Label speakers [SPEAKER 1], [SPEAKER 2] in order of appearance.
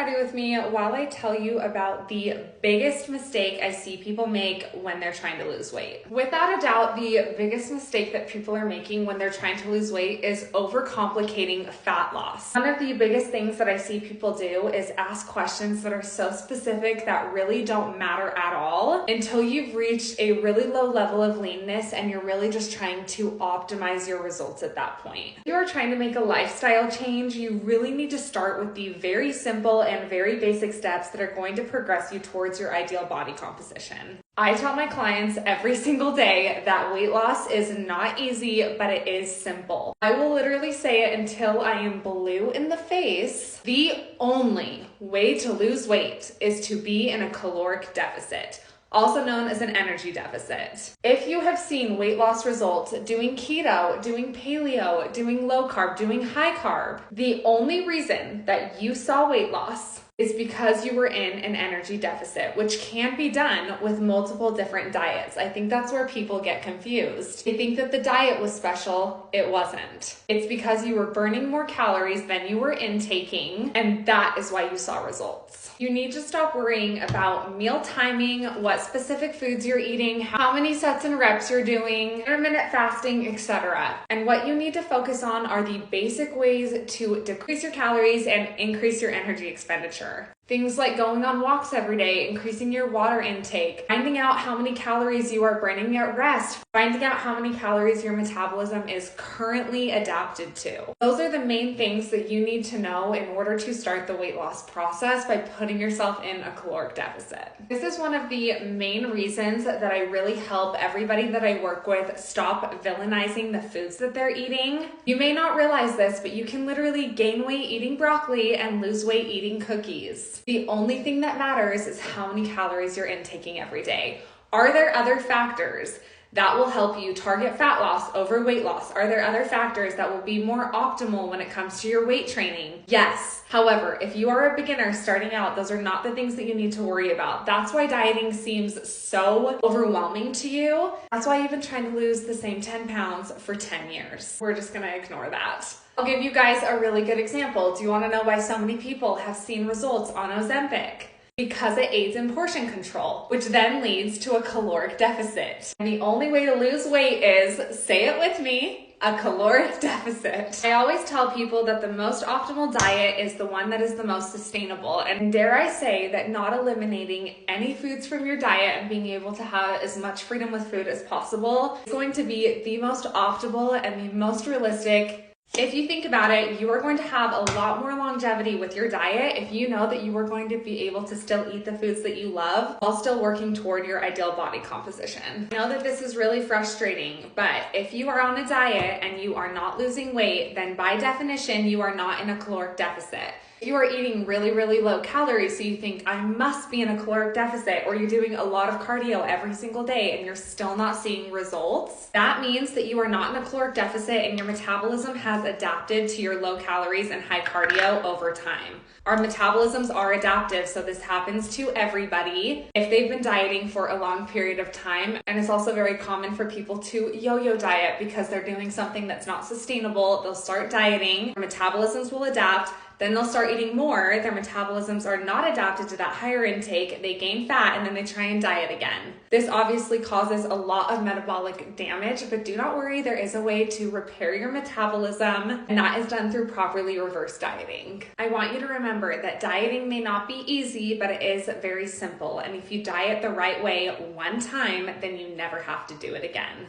[SPEAKER 1] ready with me while I tell you about the biggest mistake I see people make when they're trying to lose weight. Without a doubt, the biggest mistake that people are making when they're trying to lose weight is overcomplicating fat loss. One of the biggest things that I see people do is ask questions that are so specific that really don't matter at all until you've reached a really low level of leanness and you're really just trying to optimize your results at that point. If you are trying to make a lifestyle change, you really need to start with the very simple and very basic steps that are going to progress you towards your ideal body composition. I tell my clients every single day that weight loss is not easy, but it is simple. I will literally say it until I am blue in the face. The only way to lose weight is to be in a caloric deficit, also known as an energy deficit. If you have seen weight loss results doing keto, doing paleo, doing low carb, doing high carb, the only reason that you saw weight loss is because you were in an energy deficit, which can be done with multiple different diets. I think that's where people get confused. They think that the diet was special. It wasn't. It's because you were burning more calories than you were intaking, and that is why you saw results. You need to stop worrying about meal timing, what specific foods you're eating, how many sets and reps you're doing, intermittent fasting, etc. And what you need to focus on are the basic ways to decrease your calories and increase your energy expenditure. Things like going on walks every day, increasing your water intake, finding out how many calories you are burning at rest, finding out how many calories your metabolism is currently adapted to. Those are the main things that you need to know in order to start the weight loss process by putting yourself in a caloric deficit. This is one of the main reasons that I really help everybody that I work with stop villainizing the foods that they're eating. You may not realize this, but you can literally gain weight eating broccoli and lose weight eating cookies. The only thing that matters is how many calories you're intaking every day. Are there other factors that will help you target fat loss over weight loss? Are there other factors that will be more optimal when it comes to your weight training? Yes. However, if you are a beginner starting out, those are not the things that you need to worry about. That's why dieting seems so overwhelming to you. That's why you've been trying to lose the same 10 pounds for 10 years. We're just gonna ignore that. I'll give you guys a really good example. Do you wanna know why so many people have seen results on Ozempic? Because it aids in portion control, which then leads to a caloric deficit. And the only way to lose weight is, say it with me, a caloric deficit. I always tell people that the most optimal diet is the one that is the most sustainable. And dare I say that not eliminating any foods from your diet and being able to have as much freedom with food as possible is going to be the most optimal and the most realistic. If you think about it, you are going to have a lot more longevity with your diet if you know that you are going to be able to still eat the foods that you love while still working toward your ideal body composition. I know that this is really frustrating, but if you are on a diet and you are not losing weight, then by definition, you are not in a caloric deficit. If you are eating really, really low calories, so you think I must be in a caloric deficit, or you're doing a lot of cardio every single day and you're still not seeing results, that means that you are not in a caloric deficit and your metabolism has adapted to your low calories and high cardio over time. Our metabolisms are adaptive, so this happens to everybody if they've been dieting for a long period of time. And it's also very common for people to yo-yo diet because they're doing something that's not sustainable. They'll start dieting, their metabolisms will adapt, then they'll start eating more, their metabolisms are not adapted to that higher intake, they gain fat, and then they try and diet again. This obviously causes a lot of metabolic damage, but do not worry, there is a way to repair your metabolism, and that is done through properly reverse dieting. I want you to remember that dieting may not be easy, but it is very simple, and if you diet the right way one time, then you never have to do it again.